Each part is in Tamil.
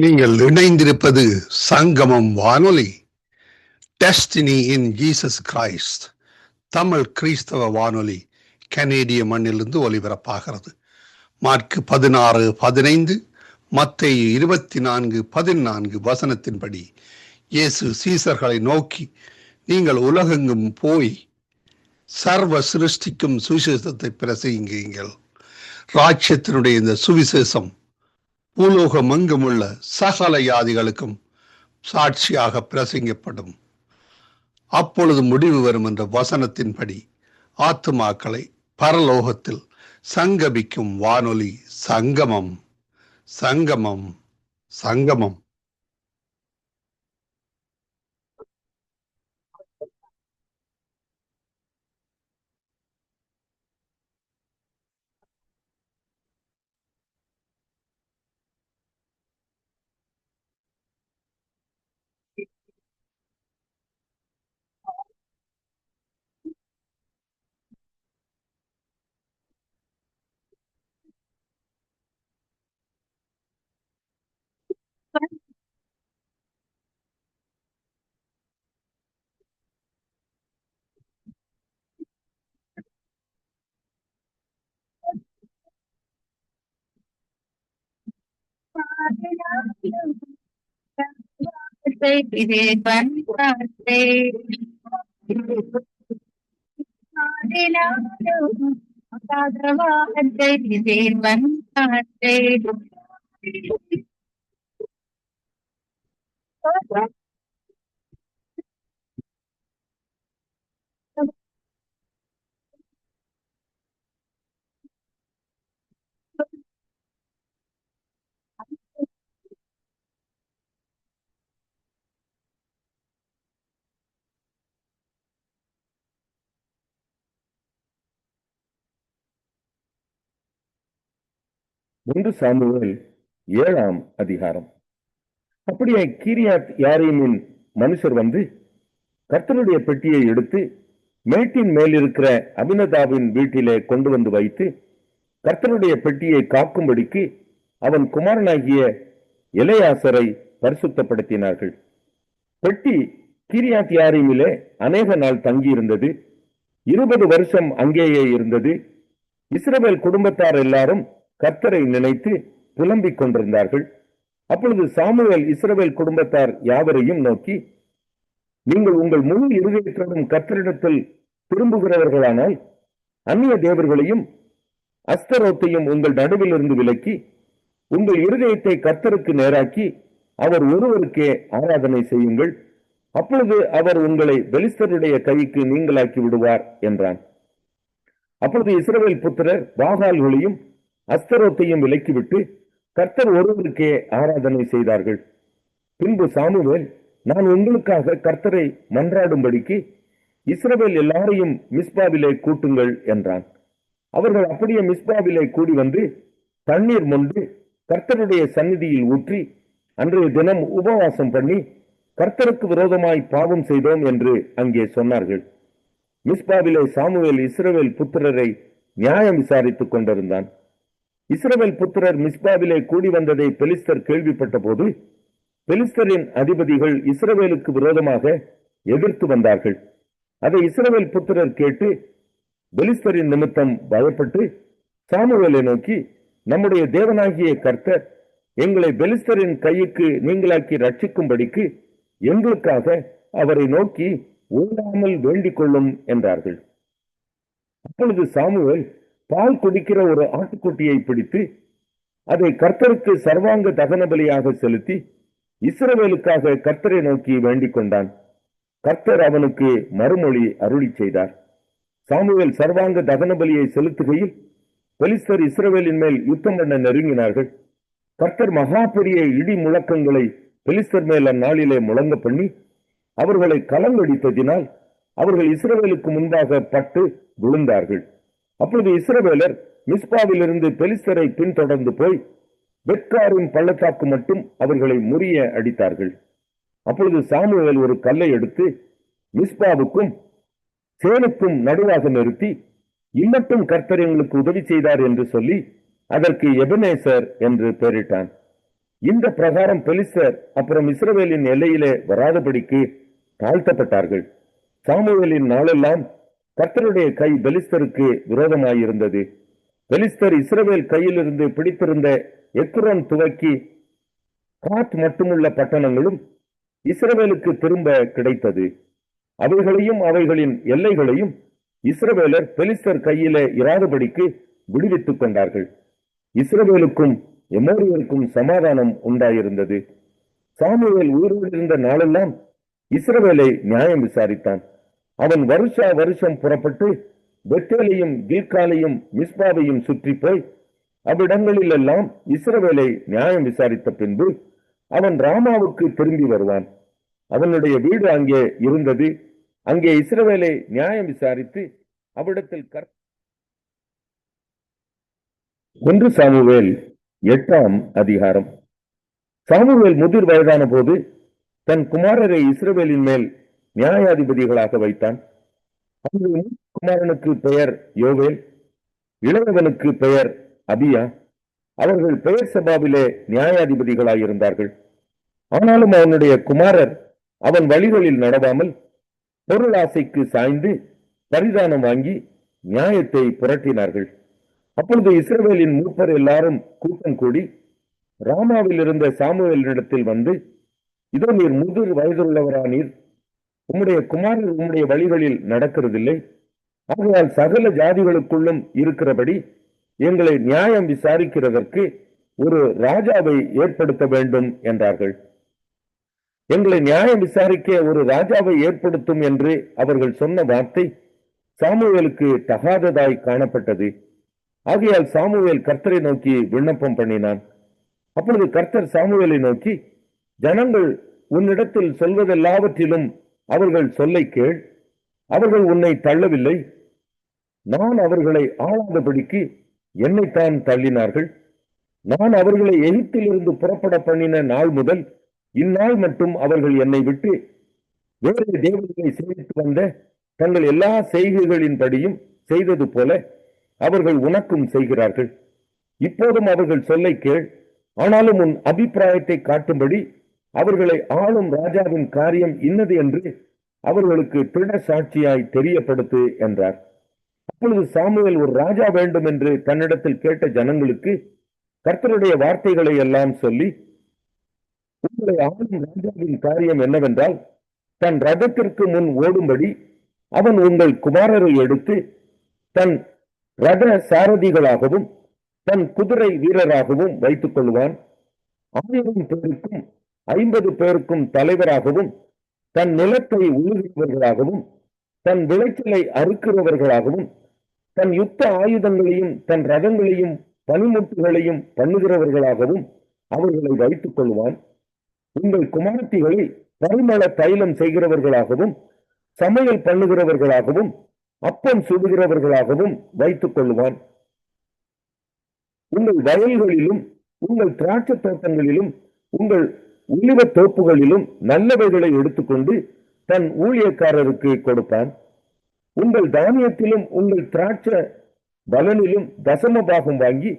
நீங்கள் இணைந்திருப்பது சங்கமம் வானொலி. Destiny in Jesus Christ Tamil கிறிஸ்தவ வானொலி கனேடிய மண்ணிலிருந்து ஒலிபரப்பாகிறது. மார்க்கு 16:15, மத்தேயு 24:14 வசனத்தின்படி இயேசு சீசர்களை நோக்கி, நீங்கள் உலகெங்கும் போய் சர்வ சிருஷ்டிக்கும் சுவிசேஷத்தை பிரசங்கியுங்கள். ராஜ்யத்தினுடைய இந்த சுவிசேஷம் பூலோகம் எங்கும் உள்ள சகல ஜாதிகளுக்கும் சாட்சியாக பிரசங்கப்படும். அப்பொழுது முடிவு வரும் என்ற வசனத்தின்படி ஆத்துமாக்களை பரலோகத்தில் சங்கமிக்கும் வானொலி சங்கமம். சங்கமம் சங்கமம். ஒன்று சாமுவேல் 7ஆம் அதிகாரம். அப்படியே கீரியாத் யாரீமின் மனுஷர் வந்து கர்த்தருடைய பெட்டியை எடுத்து மேட்டின் மேல் இருக்கிற அபினதாவின் வீட்டிலே கொண்டு வந்து வைத்து கர்த்தருடைய பெட்டியை காக்கும்படிக்கு அவன் குமாரனாகிய எலெயாசரை பரிசுத்தப்படுத்தினார்கள். பெட்டி கீரியாத் யாரீமிலே அநேக நாள் தங்கியிருந்தது. 20 வருஷம் அங்கேயே இருந்தது. இஸ்ரவேல் குடும்பத்தார் எல்லாரும் கர்த்தரை நினைத்து புலம்பிக் கொண்டிருந்தார்கள். அப்பொழுது சாமுவேல் இஸ்ரவேல் குடும்பத்தார் யாவரையும் நோக்கி, நீங்கள் உங்கள் முழு இருதயத்தோடும் கர்த்தரிடத்தில் திரும்புகிறவர்களானால் அந்நிய தேவர்களையும் அஸ்தரோத்தையும் உங்கள் நடுவில் இருந்து விலக்கி உங்கள் இருதயத்தை கர்த்தருக்கு நேராக்கி அவர் ஒருவருக்கே ஆராதனை செய்யுங்கள். அப்பொழுது அவர் உங்களை பெலிஸ்தருடைய கைக்கு நீங்களாக்கி விடுவார் என்றான். அப்பொழுது இஸ்ரவேல் புத்திரர் பாகால்களையும் அஸ்தரோத்தையும் விலக்கிவிட்டு கர்த்தர் ஒருவருக்கே ஆராதனை செய்தார்கள். பின்பு சாமுவேல், நான் உங்களுக்காக கர்த்தரை மன்றாடும்படிக்கு இஸ்ரவேல் எல்லாரையும் மிஸ்பாவிலே கூட்டுங்கள் என்றான். அவர்கள் அப்படியே மிஸ்பாவிலே கூடி வந்து தண்ணீர் மொண்டு கர்த்தருடைய சந்நிதியில் ஊற்றி அன்றைய தினம் உபவாசம் பண்ணி கர்த்தருக்கு விரோதமாய் பாவம் செய்தோம் என்று அங்கே சொன்னார்கள். மிஸ்பாவிலே சாமுவேல் இஸ்ரவேல் புத்திரரை நியாயம் விசாரித்துக் கொண்டிருந்தான். இஸ்ரவேல் புத்திரர் மிஸ்பாவிலே கூடி வந்ததை பெலிஸ்தர் கேள்விப்பட்ட போது பெலிஸ்தரின் அதிபதிகள் இஸ்ரவேலுக்கு விரோதமாக எதிர்த்து வந்தார்கள். அதை இஸ்ரவேல் புத்திரர் கேட்டு பெலிஸ்தரின் நிமித்தம் பயப்பட்டு சாமுவேலை நோக்கி, நம்முடைய தேவனாகிய கர்த்தர் எங்களை பெலிஸ்தரின் கைக்கு நீங்களாக்கி ரட்சிக்கும்படிக்கு எங்களுக்காக அவரை நோக்கி ஓடாமல் வேண்டிக் கொள்ளும் என்றார்கள். அப்பொழுது சாமுவேல் பால் குடிக்கிற ஒரு ஆட்டுக்குட்டியை பிடித்து அதை கர்த்தருக்கு சர்வாங்க தகன பலியாக செலுத்தி இஸ்ரவேலுக்காக கர்த்தரை நோக்கி வேண்டிக் கொண்டான். கர்த்தர் அவனுக்கு மறுமொழி அருளி செய்தார். சாமுவேல் சர்வாங்க தகன பலியை செலுத்துகையில் பெலிஸ்தர் இஸ்ரவேலின் மேல் யுத்தம் பண்ண நெருங்கினார்கள். கர்த்தர் மகா பெரிய இடி முழக்கங்களை பெலிஸ்தர் மேல் அந்நாளிலே முழங்க பண்ணி அவர்களை கலங்கடித்ததினால் அவர்கள் இஸ்ரவேலுக்கு முன்பாக பட்டு விழுந்தார்கள். அப்பொழுது இஸ்ரவேலர் மிஸ்பாவிலிருந்து பெலிஸ்தரை பின்தொடர்ந்து போய் பெத்காரின் பள்ளத்தாக்கு மட்டும் அவர்களை முறிய அடித்தார்கள். அப்பொழுது சாமுவேல் ஒரு கல்லை எடுத்து மிஸ்பாவுக்கும் சேனுக்கும் நடுவாக நிறுத்தி, இம்மட்டும் கர்த்தர் எங்களுக்கு உதவி செய்தார் என்று சொல்லி அதற்கு எபனேசர் என்று பெயரிட்டான். இந்த பிரகாரம் பெலிஸ்தர் அப்புறம் இஸ்ரவேலின் எல்லையிலே வராதபடிக்கு தாழ்த்தப்பட்டார்கள். சாமுவேலின் நாளெல்லாம் கர்த்தருடைய கை பெலிஸ்தருக்கு விரோதமாயிருந்தது. பெலிஸ்தர் இஸ்ரவேல் கையிலிருந்து பிடித்திருந்த எக்ரோன் துவக்கி காத் மட்டுமுள்ள பட்டணங்களும் இஸ்ரவேலுக்கு திரும்ப கிடைத்தது. அவைகளையும் அவைகளின் எல்லைகளையும் இஸ்ரவேலர் பெலிஸ்தர் கையிலே இராதபடிக்கு விடுவித்துக் கொண்டார்கள். இஸ்ரவேலுக்கும் எமோரியருக்கும் சமாதானம் உண்டாயிருந்தது. சாமுவேல் உயிரோடு இருந்த நாளெல்லாம் இஸ்ரவேலை நியாயம் விசாரித்தான். அவன் வருஷம் புறப்பட்டு பெத்தேலையும் கில்காலையும் மிஸ்பாவையும் சுற்றி போய் அவ்விடங்களில் எல்லாம் இஸ்ரவேலை நியாயம் விசாரித்த பின்பு அவன் ராமாவுக்கு திரும்பி வருவான். அவனுடைய வீடு அங்கே இருந்தது. அங்கே இஸ்ரவேலை நியாயம் விசாரித்து அவ்விடத்தில் 1 சாமுவேல் 8ஆம் அதிகாரம். சாமுவேல் முதிர் வயதான போது தன் குமாரரை இஸ்ரவேலின் மேல் நியாயாதிபதிகளாக வைத்தான். அந்த குமாரனுக்கு பெயர் யோவேல், இளையவனுக்கு பெயர் அபியா. அவர்கள் பெயர் சபாவிலே நியாயாதிபதிகளாயிருந்தார்கள். ஆனாலும் அவனுடைய குமாரர் அவன் வழிகளில் நடவாமல் பொருளாசைக்கு சாய்ந்து பரிதானம் வாங்கி நியாயத்தை புரட்டினார்கள். அப்பொழுது இஸ்ரவேலின் மூப்பர் எல்லாரும் கூட்டம் கூடி ராமாவில் இருந்த சாமுவேலினிடத்தில் வந்து, இதோ நீர் முதிர் வயதுள்ளவரானீர், உம்முடைய குமாரர் உம்முடைய வழிகளில் நடக்கிறதில்லை. ஆகையால் சகல ஜாதிகளுக்குள்ளும் இருக்கிறபடி எங்களை நியாயம் விசாரிக்கிறதற்கு ஒரு ராஜாவை ஏற்படுத்த வேண்டும் என்றார்கள். எங்களை நியாயம் விசாரிக்க ஒரு ராஜாவை ஏற்படுத்தும் என்று அவர்கள் சொன்ன வார்த்தை சாமுவேலுக்கு தகாததாய் காணப்பட்டது. ஆகையால் சாமுவேல் கர்த்தரை நோக்கி விண்ணப்பம் பண்ணினான். அப்பொழுது கர்த்தர் சாமுவேலை நோக்கி, ஜனங்கள் உன்னிடத்தில் சொல்வதெல்லாவற்றிலும் அவர்கள் சொல்லை கேள். அவர்கள் உன்னை தள்ளவில்லை. நான் அவர்களை ஆளாதபடிக்கு என்னைத்தான் தள்ளினார்கள். நான் அவர்களை எகிப்திலிருந்து புறப்பட பண்ணின நாள் முதல் இந்நாள் மட்டும் அவர்கள் என்னை விட்டு வேறு தேவர்களை சேவித்து வந்த தங்கள் எல்லா செய்கைகளின்படியும் செய்தது போல அவர்கள் உனக்கும் செய்கிறார்கள். இப்போதும் அவர்கள் சொல்லை கேள். ஆனாலும் உன் அபிப்பிராயத்தை காட்டும்படி அவர்களை ஆளும் ராஜாவின் காரியம் இன்னது என்று அவர்களுக்கு திட சாட்சியாய் தெரியப்படுத்து என்றார். அப்பொழுது சாமுவேல் ஒரு ராஜா வேண்டும் என்று தன்னிடத்தில் கேட்ட ஜனங்களுக்கு கர்த்தருடைய வார்த்தைகளை எல்லாம் சொல்லி, உங்களை ஆளும் ராஜாவின் காரியம் என்னவென்றால், தன் ரதத்திற்கு முன் ஓடும்படி அவன் உங்கள் குமாரரை எடுத்து தன் ரத சாரதிகளாகவும் தன் குதிரை வீரராகவும் வைத்துக் கொள்வான். 1000 பேருக்கும் 50 பேருக்கும் தலைவராகவும் தன் நிலத்தை உழுகிறவர்களாகவும் தன் விளைச்சலை அறுக்கிறவர்களாகவும் தன் யுத்த ஆயுதங்களையும் தன் ரதங்களையும் பனிமுட்டுகளையும் பண்ணுகிறவர்களாகவும் அவர்களை வைத்துக் கொள்வான். உங்கள் குமாரத்திகளை பரிமள தைலம் செய்கிறவர்களாகவும் சமையல் பண்ணுகிறவர்களாகவும் அப்பம் சுடுகிறவர்களாகவும் வைத்துக் கொள்வான். உங்கள் வயல்களிலும் உங்கள் திராட்சை தோட்டங்களிலும் உங்கள் உலிவ தோப்புகளிலும் நல்லவைகளை எடுத்துக்கொண்டு தன் ஊழியக்காரருக்கு கொடுப்பான். உங்கள் தானியத்திலும் உங்கள் திராட்சை பலனிலும் தசம பாகம் வாங்கி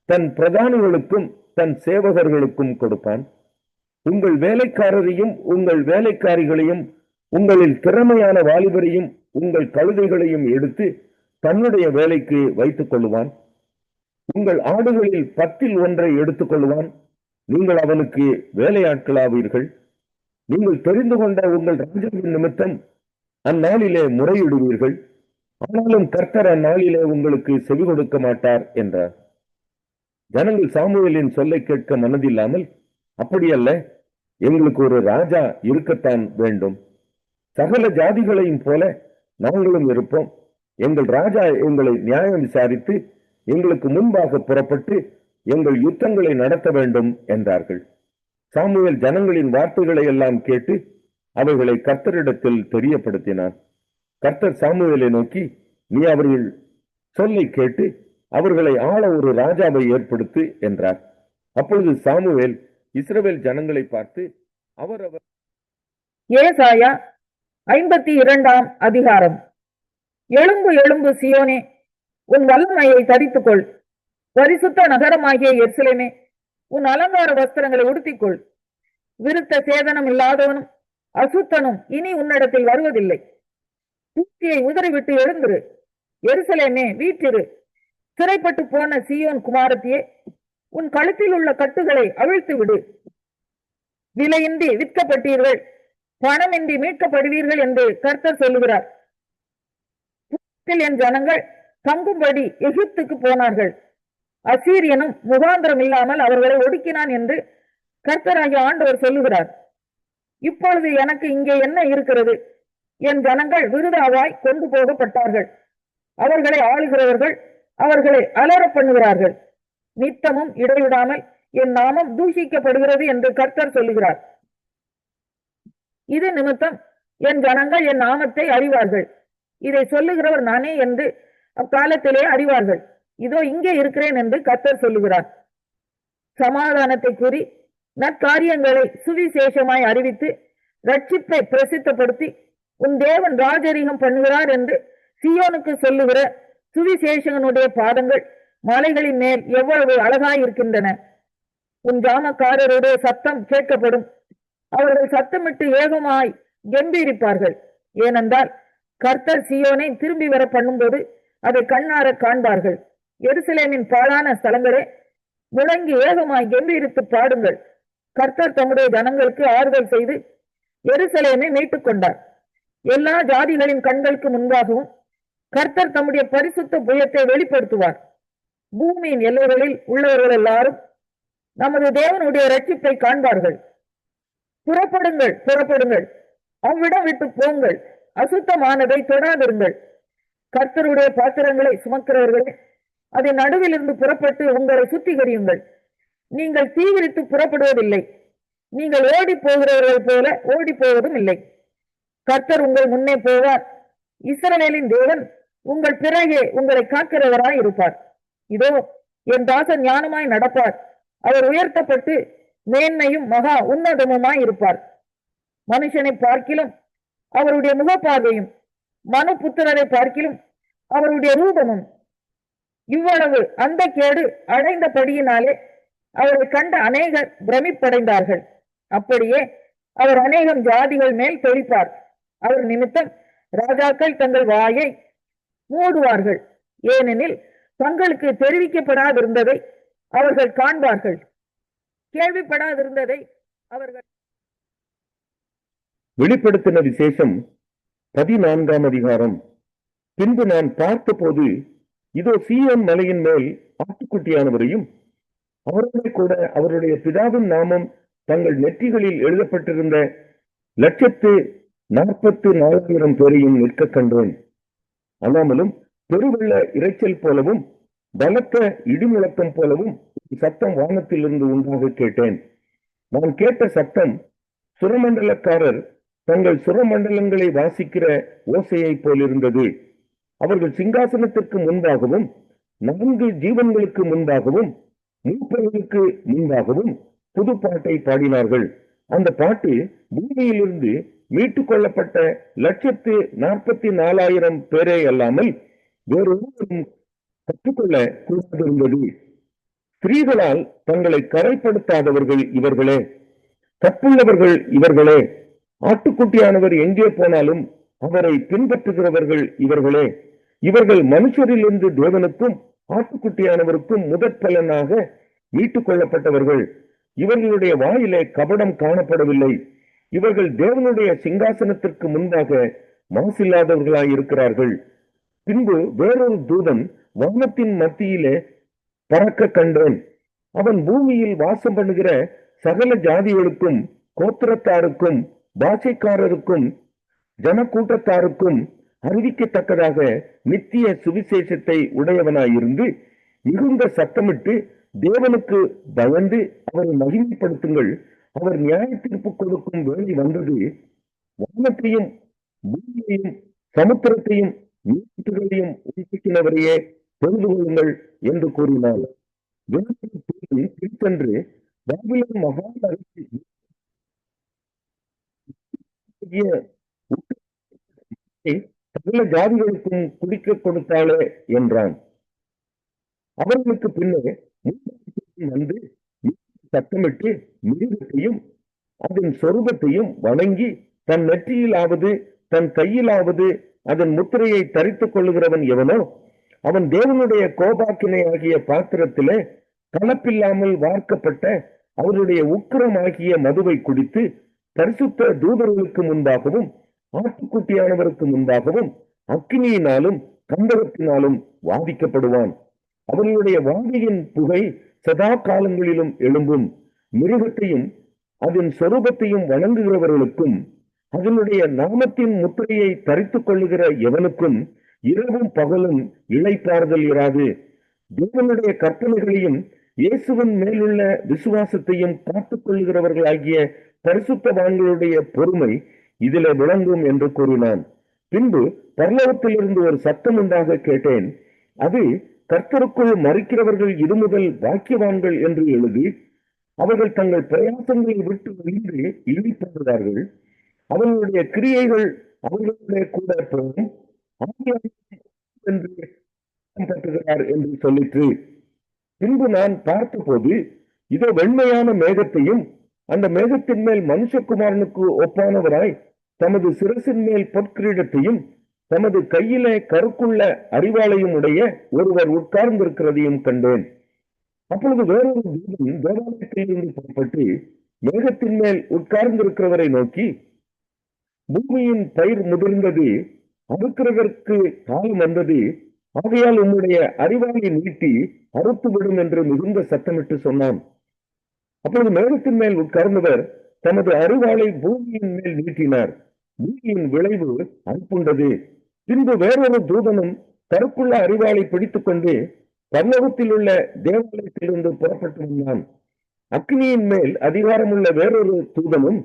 தன் பிரதானிகளுக்கும் தன் சேவகர்களுக்கும் கொடுப்பான். உங்கள் வேலைக்காரரையும் உங்கள் வேலைக்காரிகளையும் உங்களில் திறமையான வாலிபரையும் உங்கள் கழுதைகளையும் எடுத்து தன்னுடைய வேலைக்கு வைத்துக் கொள்ளுவான். உங்கள் ஆடுகளில் 10 1 எடுத்துக் கொள்ளுவான். நீங்கள் அவனுக்கு வேலையாட்களாவீர்கள். நீங்கள் தெரிந்து கொண்ட உங்கள் ராஜாவின் நிமித்தம் அந்நாளிலே முறையிடுவீர்கள், ஆனாலும் கர்த்தர் அந்நாளிலே உங்களுக்கு செவி கொடுக்க மாட்டார் என்றார். ஜனங்கள் சாமுவேலின் சொல்லை கேட்க மனதில்லாமல், அப்படியல்ல, எங்களுக்கு ஒரு ராஜா இருக்கத்தான் வேண்டும், சகல ஜாதிகளையும் போல நாங்களும் இருப்போம், எங்கள் ராஜா எங்களை நியாயம் விசாரித்து எங்களுக்கு முன்பாக புறப்பட்டு எங்கள் யுத்தங்களை நடத்த வேண்டும் என்றார்கள். சாமுவேல் ஜனங்களின் வார்த்தைகளை எல்லாம் கேட்டு அவைகளை கர்த்தரிடத்தில் தெரியப்படுத்தினார். கர்த்தர் சாமுவேலை நோக்கி, நீ அவர்கள் சொல்லை கேட்டு அவர்களை ஆள ஒரு ராஜாவை ஏற்படுத்து என்றார். அப்பொழுது சாமுவேல் இஸ்ரவேல் ஜனங்களை பார்த்து, அவரவர் ஏசாயா 52ஆம் அதிகாரம். எழும்பு எழும்பு சியோனே, உன் வல்லமையை தரித்துக்கொள். பரிசுத்த நகரமாகிய எருசலேமே, உன் அலங்கார வஸ்திரங்களை உடுத்திக்கொள். விருத்த சேதனம் இல்லாதவனும் அசுத்தனும் இனி உன்னிடத்தில் வருவதில்லை. தூக்கியை உதறிவிட்டு எழுந்திரு. எருசலேமே வீற்றிரு. சிறைப்பட்டு போன சீயோன் குமாரத்தியே, உன் கழுத்தில் உள்ள கட்டுகளை அவிழ்த்து விடு. விலையின்றி விற்கப்பட்டீர்கள், பணமின்றி மீட்கப்படுவீர்கள் என்று கர்த்தர் சொல்லுகிறார். என் ஜனங்கள் தங்கும்படி எகிப்துக்கு போனார்கள். அசீரியனும் முகாந்திரம் இல்லாமல் அவர்களை ஒடுக்கினான் என்று கர்த்தராகிய ஆண்டவர் சொல்லுகிறார். இப்பொழுது எனக்கு இங்கே என்ன இருக்கிறது? என் ஜனங்கள் விருதாவாய் கொண்டு போகப்பட்டார்கள். அவர்களை ஆளுகிறவர்கள் அவர்களை அலற பண்ணுகிறார்கள். நித்தமும் இடைவிடாமல் என் நாமம் தூஷிக்கப்படுகிறது என்று கர்த்தர் சொல்லுகிறார். இது நிமித்தம் என் ஜனங்கள் என் நாமத்தை அறிவார்கள். இதை சொல்லுகிறவர் நானே என்று அக்காலத்திலே அறிவார்கள். இதோ இங்கே இருக்கிறேன் என்று கர்த்தர் சொல்லுகிறார். சமாதானத்தை கூறி நற்காரியங்களை சுவிசேஷமாய் அறிவித்து ரட்சிப்பை பிரசித்தப்படுத்தி உன் தேவன் ராஜரீகம் பண்ணுகிறார் என்று சீயோனுக்கு சொல்லுகிற சுவிசேஷகனுடைய பாதங்கள் மலைகளின் மேல் எவ்வளவு அழகாயிருக்கின்றன. உன் ஜாமக்காரருடைய சத்தம் கேட்கப்படும். அவர்கள் சத்தமிட்டு ஏகமாய் கம்பீரிப்பார்கள். ஏனென்றால் கர்த்தர் சீயோனை திரும்பி வர பண்ணும்போது அதை கண்ணார காண்பார்கள். எருசலேமின் பாழான ஸ்தலங்களே, முழங்கி ஏகமாய் கம்பீரித்து பாடுங்கள். கர்த்தர் தம்முடைய ஜனங்களுக்கு ஆறுதல் செய்து எருசலேமை மீட்டுக் கொண்டார். எல்லா ஜாதிகளின் கண்களுக்கு முன்பாகவும் கர்த்தர் தம்முடைய பரிசுத்த புயத்தை வெளிப்படுத்துவார். பூமியின் எல்லைகளில் உள்ளவர்கள் எல்லாரும் நமது தேவனுடைய ரட்சிப்பை காண்பார்கள். புறப்படுங்கள், புறப்படுங்கள், அவ்விடம் விட்டு போங்கள், அசுத்தமானதை தொடாதிருங்கள். கர்த்தருடைய பாத்திரங்களை சுமக்கிறவர்களே, அதன் நடுவில் இருந்து புறப்பட்டு உங்களை சுத்திகரியுங்கள். நீங்கள் தீவிரித்து புறப்படுவதில்லை, நீங்கள் ஓடி போகிறவர்கள் போல ஓடி போவதும் இல்லை. கர்த்தர் உங்கள் முன்னே போவார். இஸ்ரவேலின் தேவன் உங்கள் பிறகே உங்களை காக்கிறவராய் இருப்பார். இதோ என் தாசன் ஞானமாய் நடப்பார். அவர் உயர்த்தப்பட்டு மேன்மையும் மகா உன்னதமுமாய் இருப்பார். மனுஷனை பார்க்கிலும் அவருடைய முகப்பார்வையும், மனு புத்திரரை பார்க்கிலும் அவருடைய ரூபமும் இவ்வளவு அந்த கேடு அடைந்தபடியினாலே அவரை கண்ட அநேகர் பிரமிப்படைந்தார்கள். அப்படியே அவர் அநேகம் ஜாதிகள் மேல் தெளிப்பார். அவர் நிமித்தம் ராஜாக்கள் தங்கள் வாயை மூடுவார்கள். ஏனெனில் தங்களுக்கு தெரிவிக்கப்படாதிருந்ததை அவர்கள் காண்பார்கள், கேள்விப்படாதிருந்ததை அவர்கள். வெளிப்படுத்தின விசேஷம் 14ஆம் அதிகாரம். பின்பு நான் பார்த்தபோது, இதோ சீயோன் மலையின் மேல் ஆட்டுக்குட்டியானவரையும் அவரோட கூட அவருடைய பிதாவின் நாமம் தங்கள் நெற்றிகளில் எழுதப்பட்டிருந்த 144,000 பேரையும் நிற்க கண்டேன். அல்லாமலும் பெருவெள்ள இரைச்சல் போலவும் பலத்த இடிமுழக்கம் போலவும் சத்தம் வானத்திலிருந்து உண்டாக கேட்டேன். நான் கேட்ட சத்தம் சுரமண்டலக்காரர் தங்கள் சுரமண்டலங்களை வாசிக்கிற ஓசையை போலிருந்தது. அவர்கள் சிங்காசனத்திற்கு முன்பாகவும் 4 ஜீவன்களுக்கு முன்பாகவும் மூப்பர்களுக்கு முன்பாகவும் புது பாட்டை பாடினார்கள். அந்த பாட்டு பூமியிலிருந்து மீட்டுக் கொள்ளப்பட்ட 144,000 பேரே அல்லாமல் வேறொருவரும் கற்றுக்கொள்ள கூடாதிருந்தது. ஸ்திரீகளால் தங்களை கரைப்படுத்தாதவர்கள் இவர்களே, கற்புள்ளவர்கள் இவர்களே, ஆட்டுக்குட்டியானவர் எங்கே போனாலும் அவரை பின்பற்றுகிறவர்கள் இவர்களே. இவர்கள் மனுஷரிலிருந்து தேவனுக்கும் ஆட்டுக்குட்டியானவருக்கும் முதற் பலனாக மீட்டுக் கொள்ளப்பட்டவர்கள். இவர்களுடைய வாயிலே கபடம் காணப்படவில்லை. இவர்கள் தேவனுடைய சிங்காசனத்திற்கு முன்பாக மாசில்லாதவர்களாய் இருக்கிறார்கள். பின்பு வேறொரு தூதன் வானத்தின் மத்தியிலே பறக்க கண்டேன். அவன் பூமியில் வாசம் பண்ணுகிற சகல ஜாதிகளுக்கும், கோத்திரத்தாருக்கும், பாஷைக்காரருக்கும், ஜனக்கூட்டத்தாருக்கும் அறிவிக்கத்தக்கதாக நித்திய சுவிசேஷத்தை உடையவனாயிருந்து மிகுந்த சத்தமிட்டு, தேவனுக்கு பயந்து அவரை மகிமைப்படுத்துங்கள், அவர் நியாய தீர்ப்பு கொடுக்கும் வேலை வந்தது, வானத்தையும் பூமியையும் சமுத்திரத்தையும் நீட்டுகளையும் உண்டாக்கினவரையே தெரிந்து கொள்ளுங்கள் என்று கூறினார். பின்சென்று பாபிலோன் மகாநகரத்தை சகல ஜாதிகளுக்கும் குடிக்க கொடுத்தாளே என்றான். அவர்களுக்கு பின்னே வந்து சத்தமிட்டு மிருகத்தையும் அதன் சொரூபத்தையும் வணங்கி தன் நெற்றியிலாவது தன் கையிலாவது அதன் முத்திரையை தரித்துக் கொள்ளுகிறவன் எவனோ அவன் தேவனுடைய கோபாக்கினை ஆகிய பாத்திரத்திலே கலப்பில்லாமல் வார்க்கப்பட்ட அவருடைய உக்கிரமாகிய மதுவை குடித்து பரிசுத்த தூதர்களுக்கு முன்பாகவும் ஆட்டுக்குட்டியானவருக்கு முன்பாகவும் அக்கினியினாலும் கந்தகத்தினாலும் வாதிக்கப்படுவான். அவர்களுடைய வாதியின் புகை சதா காலங்களிலும் எழும்பும். மிருகத்தையும் அதன் சொரூபத்தையும் வணங்குகிறவர்களுக்கும் அதனுடைய நாமத்தின் முத்திரையை தரித்துக் கொள்ளுகிற எவனுக்கும் இரவும் பகலும் இளைப்பாறுதல் இராது. தேவனுடைய கற்பனைகளையும் இயேசுவின் மேலுள்ள விசுவாசத்தையும் காத்துக் கொள்ளுகிறவர்களாகிய பரிசுத்தவான்களுடைய பொறுமை இதிலே விளங்கும் என்று கூறினான். பின்பு பரலோகத்திலிருந்து ஒரு சத்தம் உண்டாக கேட்டேன். அது, கர்த்தருக்குள் மறிக்கிறவர்கள் இது முதல் பாக்கியவான்கள் என்று எழுதி அவர்கள் தங்கள் பிரயாசங்களை விட்டு விழுந்து இழிப்படுகிறார்கள். அவர்களுடைய கிரியைகள் அவர்களுடைய கூட போகும் என்று சொல்லிற்று. பின்பு நான் பார்த்தபோது இதோ வெண்மையான மேகத்தையும் அந்த மேகத்தின் மேல் மனுஷகுமாரனுக்கு ஒப்பானவராய் தமது சிரசின் மேல் பொற்கிரீடத்தையும் தமது கையிலே கருக்குள்ள அறிவாளையும் உடைய ஒருவர் உட்கார்ந்திருக்கிறதையும் கண்டேன். அப்பொழுது வேறொரு தூதன் தேவாலயத்திலிருந்து புறப்பட்டு மேகத்தின் மேல் உட்கார்ந்திருக்கிறவரை நோக்கி, பூமியின் பயிர் முதிர்ந்தது, அறுக்கிறதற்கு காலம் வந்தது, ஆகையால் உம்முடைய அறிவாளை நீட்டி அறுத்துவிடும் என்று மிகுந்த சத்தமிட்டு சொன்னான். அப்பொழுது மேகத்தின் மேல் உட்கார்ந்தவர் தமது அறிவாளை பூமியின் மேல் நீட்டினார். பூமியின் விளைவு அனுப்புண்டது. பின்பு வேறொரு தூதனும் கருக்குள்ள அறிவாளை பிடித்துக் கொண்டு பரலோகத்தில் உள்ள தேவாலயத்திலிருந்து புறப்பட்டு வந்தான். அக்னியின் மேல் அதிகாரமுள்ள வேறொரு தூதனும்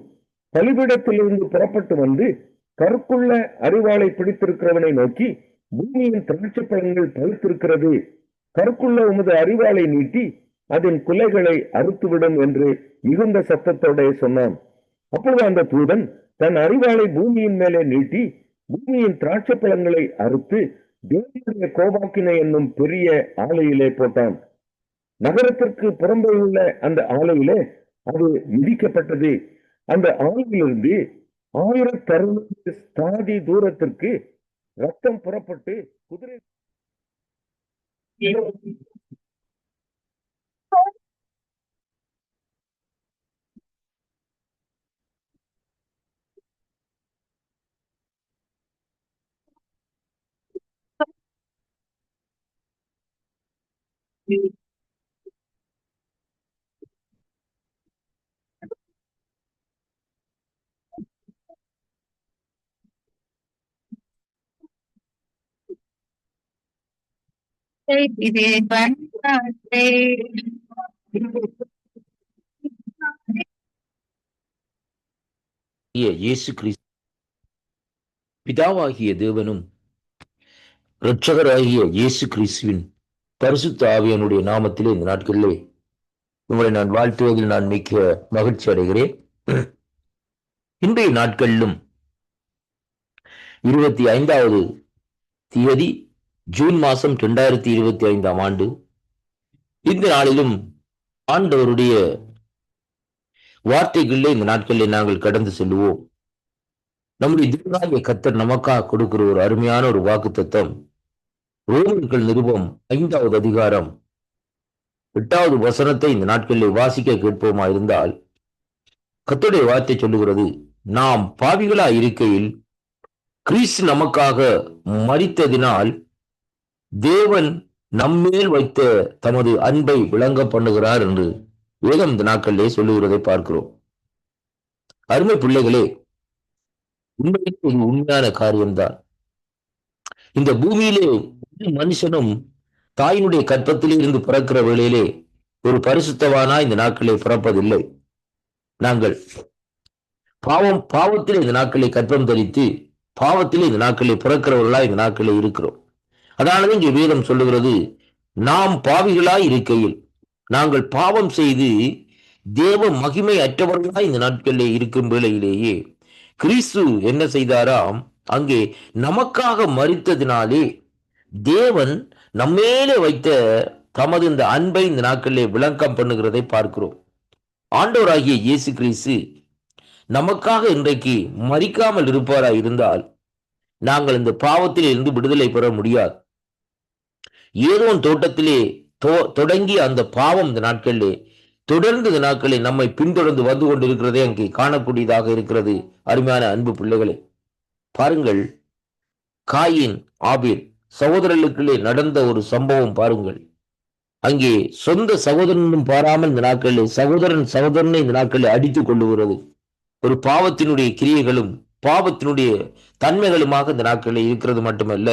பலிபீடத்திலிருந்து புறப்பட்டு வந்து கருக்குள்ள அறிவாளை பிடித்திருக்கிறவனை நோக்கி, பூமியின் திராட்சை பழங்கள் பழுத்திருக்கிறது, கருக்குள்ள உமது அறிவாளை நீட்டி அதன் குலைகளை அறுத்துவிடும் என்று மிகுந்த சத்தத்தோட சொன்னான். அப்பொழுது அந்த தூதன் தன் அறிவாளை பூமியின் மேலே நீட்டி பூமியின் திராட்சை பழங்களை அறுத்து தேவனுடைய கோபாக்கினை என்னும் பெரிய ஆலையிலே போட்டான். நகரத்திற்கு புறம்பே உள்ள அந்த ஆலையிலே அது மிதிக்கப்பட்டது. அந்த ஆலையிலிருந்து 1000 ஸ்தாதி தூரத்திற்கு ரத்தம் புறப்பட்டு குதிரை இயேசு கிறிஸ்து பிதாவாகிய தேவனும் இரட்சகராகிய இயேசு கிறிஸ்துவின் பரிசுத்த ஆவியானுடைய நாமத்திலே இந்த நாட்களிலே உங்களை நான் வாழ்த்துவதில் நான் மிக்க மகிழ்ச்சி அடைகிறேன். இன்றைய நாட்களிலும் 25வது தேதி ஜூன் மாதம் 2025ஆம் ஆண்டு இந்த நாளிலும் ஆண்டவருடைய வார்த்தைகளிலே இந்த நாட்களிலே நாங்கள் கடந்து செல்லுவோம். நம்முடைய தேவனாகிய கர்த்தர் நமக்காக கொடுக்கிற ஒரு அருமையான ஒரு வாக்குத்தத்தம் ரோமர்கள் நிருபம் 5வது அதிகாரம் 8வது வசனத்தை இந்த நாட்களிலே வாசிக்க கேட்போமா இருந்தால், கர்த்தருடைய வார்த்தை சொல்லுகிறது, நாம் பாவிகளா இருக்கையில் கிறிஸ்து நமக்காக மரித்ததினால் தேவன் நம்மேல் வைத்த தமது அன்பை விளங்க பண்ணுகிறார் என்று வேதம் இந்த நாட்களிலே சொல்லுகிறதை பார்க்கிறோம். அருமை பிள்ளைகளே, உண்மையிலே இது உண்மையான காரியம்தான். இந்த பூமியிலே மனுஷனும் தாயினுடைய கற்பத்திலே இருந்து பிறக்கிற வேளையிலே ஒரு பரிசுத்தவானா இந்த நாட்களே பிறப்பதில்லை. நாங்கள் பாவத்திலே இந்த நாட்களை கற்பம் தரித்து பாவத்திலே இந்த நாட்களை பிறக்கிறவர்களா இந்த நாட்களே இருக்கிறோம். அதனால இங்கே வேதம் சொல்லுகிறது, நாம் பாவிகளாய் இருக்கையில், நாங்கள் பாவம் செய்து தேவ மகிமை அற்றவர்களாய் இந்த நாட்களிலே இருக்கும் வேளையிலேயே கிறிஸ்து என்ன செய்தாராம், அங்கே நமக்காக மரித்ததினாலே தேவன் நம்மேலே வைத்த தமது இந்த அன்பை இந்த நாட்களிலே விளக்கம் பண்ணுகிறதை பார்க்கிறோம். ஆண்டவராகிய இயேசு கிறிஸ்து நமக்காக இன்றைக்கு மரிக்காமல் இருப்பாரா இருந்தால் நாங்கள் இந்த பாவத்தில் இருந்து விடுதலை பெற முடியாது. ஏதோ தோட்டத்திலே தொடங்கி அந்த பாவம் இந்த நாட்களிலே தொடர்ந்து இந்த நாட்களில் நம்மை பின்தொடர்ந்து வந்து கொண்டிருக்கிறதே அங்கே காணக்கூடியதாக இருக்கிறது. அருமையான அன்பு பிள்ளைகளே, பாருங்கள், காயின் ஆபேல் சகோதரர்களுக்குள்ளே நடந்த ஒரு சம்பவம் பாருங்கள். அங்கே சொந்த சகோதரனும் பாராமல் இந்த நாட்களில் சகோதரனை இந்த நாட்களில் அடித்துக் கொள்ளுகிறது. ஒரு பாவத்தினுடைய கிரியைகளும் பாவத்தினுடைய தன்மைகளுமாக இந்த நாட்களில் இருக்கிறது மட்டுமல்ல,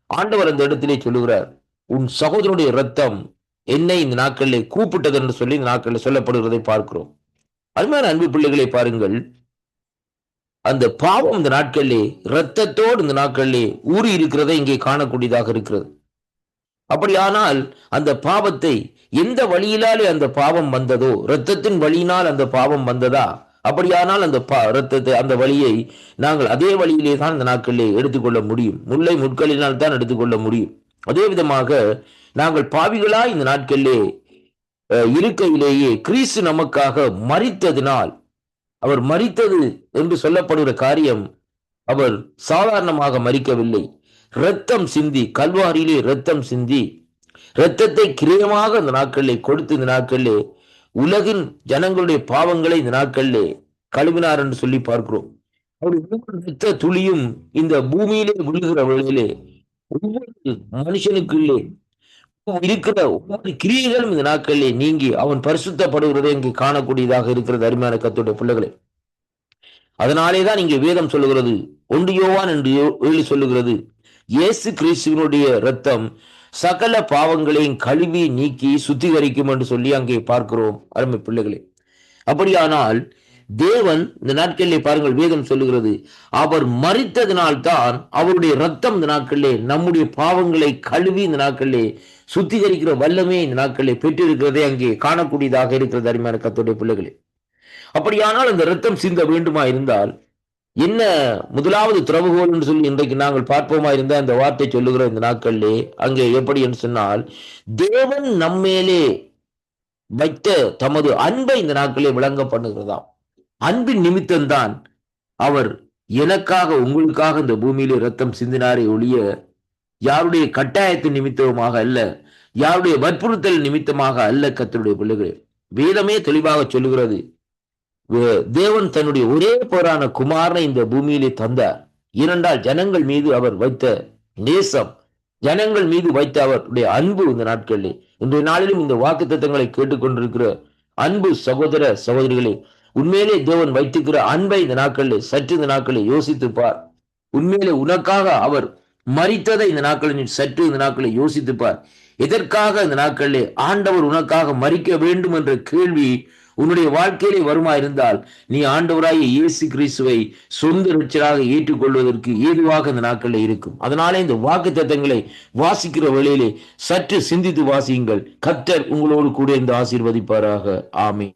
ஆண்டவர் அந்த இடத்திலே சொல்லுகிறார், உன் சகோதரனுடைய இரத்தம் என்னை இந்த நாட்களிலே கூப்பிட்டது என்று சொல்லி இந்த நாட்களில் சொல்லப்படுகிறதை பார்க்கிறோம். அருமையான அன்பு பிள்ளைகளை பாருங்கள், அந்த பாவம் இந்த நாட்களிலே இரத்தத்தோடு இந்த நாட்களிலே ஊறி இருக்கிறதை இங்கே காணக்கூடியதாக இருக்கிறது. அப்படியானால் அந்த பாவத்தை எந்த வழியினாலே அந்த பாவம் வந்ததோ, இரத்தத்தின் வழியினால் அந்த பாவம் வந்ததா? அப்படியானால் அந்த இரத்தத்தை அந்த வழியை நாங்கள் அதே வழியிலே தான் இந்த நாட்களிலே எடுத்துக்கொள்ள முடியும். முல்லை முட்களினால் தான் எடுத்துக்கொள்ள முடியும். அதே விதமாக நாங்கள் பாவிகளாய் இந்த நாட்களிலே இருக்கையிலேயே கிறிஸ்து நமக்காக மரித்ததினால், அவர் மரித்தது என்று சொல்லப்படுகிற காரியம் அவர் சாதாரணமாக மரிக்கவில்லை. இரத்தம் சிந்தி, கல்வாரியிலே இரத்தம் சிந்தி, இரத்தத்தை கிரியமாக இந்த நாட்களிலே கொடுத்து இந்த நாட்களிலே உலகின் ஜனங்களுடைய பாவங்களை இந்த நாட்களிலே கழுவினார் என்று சொல்லி பார்க்கிறோம். அவருடைய இரத்த துளியும் இந்த பூமியிலே விழுகிற வேளையிலே ஒவ்வொரு மனுஷனுக்குள்ளே இருக்கிற ஒவ்வொரு கிரியைகளும் இந்த நாட்களிலே நீங்கி அவன் பரிசுத்தப்படுகிறதை இங்கே காணக்கூடியதாக இருக்கிறது. அருமையான கர்த்தருடைய பிள்ளைகளே, அதனாலேதான் இங்கே வேதம் சொல்லுகிறது, 1 யோவான் என்று 7 சொல்லுகிறது, இயேசு கிறிஸ்துவினுடைய இரத்தம் சகல பாவங்களையும் கழுவி நீக்கி சுத்திகரிக்கும் என்று சொல்லி அங்கே பார்க்கிறோம். அருமை பிள்ளைகளே, அப்படியானால் தேவன் இந்த நாட்களிலே பாருங்கள், வேதம் சொல்லுகிறது, அவர் மரித்ததினால்தான் அவருடைய இரத்தம் இந்த நாட்களிலே நம்முடைய பாவங்களை கழுவி இந்த நாட்களிலே சுத்திகரிக்கிற வல்லமே இந்த நாட்களிலே பெற்றிருக்கிறதை அங்கே காணக்கூடியதாக இருக்கிறது. அருமையான கர்த்தருடைய பிள்ளைகளே, அப்படியானால் அந்த இரத்தம் சிந்த வேண்டுமா இருந்தால் என்ன முதலாவது திறவுகோல் என்று சொல்லி இன்றைக்கு நாங்கள் பார்ப்போமா இருந்தால் அந்த வார்த்தை சொல்லுகிற இந்த நாட்களிலே அங்கே எப்படி என்று சொன்னால், தேவன் நம்மேலே வைத்த தமது அன்பை இந்த நாட்களே விளங்க பண்ணுகிறதாம். அன்பின் நிமித்தம்தான் அவர் எனக்காக உங்களுக்காக இந்த பூமியிலே இரத்தம் சிந்தினாரே ஒழிய யாருடைய கட்டாயத்தின் நிமித்தமாக அல்ல, யாருடைய வற்புறுத்தல் நிமித்தமாக அல்ல. கர்த்தருடைய பிள்ளைகளே, வேதமே தெளிவாக சொல்லுகிறது, தேவன் தன்னுடைய ஒரே பேரான குமாரனை இந்த பூமியிலே தந்தார். ஏனென்றால் ஜனங்கள் மீது அவர் வைத்த நேசம், ஜனங்கள் மீது வைத்த அவருடைய அன்பு இந்த நாட்களிலே, இன்றைய நாளிலும் இந்த வாக்குத்தத்தங்களை கேட்டுக்கொண்டிருக்கிற அன்பு சகோதர சகோதரிகளே, உண்மையிலே தேவன் வைத்திருக்கிற அன்பை இந்த நாட்களிலே சற்று இந்த நாட்களில் யோசித்து பார். உண்மையிலே உனக்காக அவர் மரித்ததை இந்த நாட்களில் சற்று இந்த நாட்களை யோசித்து பார். எதற்காக இந்த நாட்களிலே ஆண்டவர் உனக்காக மரிக்க வேண்டும் என்ற கேள்வி உன்னுடைய வாழ்க்கையிலே வருமா இருந்தால் நீ ஆண்டவராகிய இயேசு கிறிஸ்துவை சொந்த இரட்சகராக ஏற்றுக்கொள்வதற்கு ஏதுவாக இந்த நாட்களில் இருக்கும். அதனாலே இந்த வாக்குத்தத்தங்களை வாசிக்கிற வேளையிலே சற்று சிந்தித்து வாசியுங்கள். கர்த்தர் உங்களோடு கூட இருந்து ஆசீர்வதிப்பாராக. ஆமென்.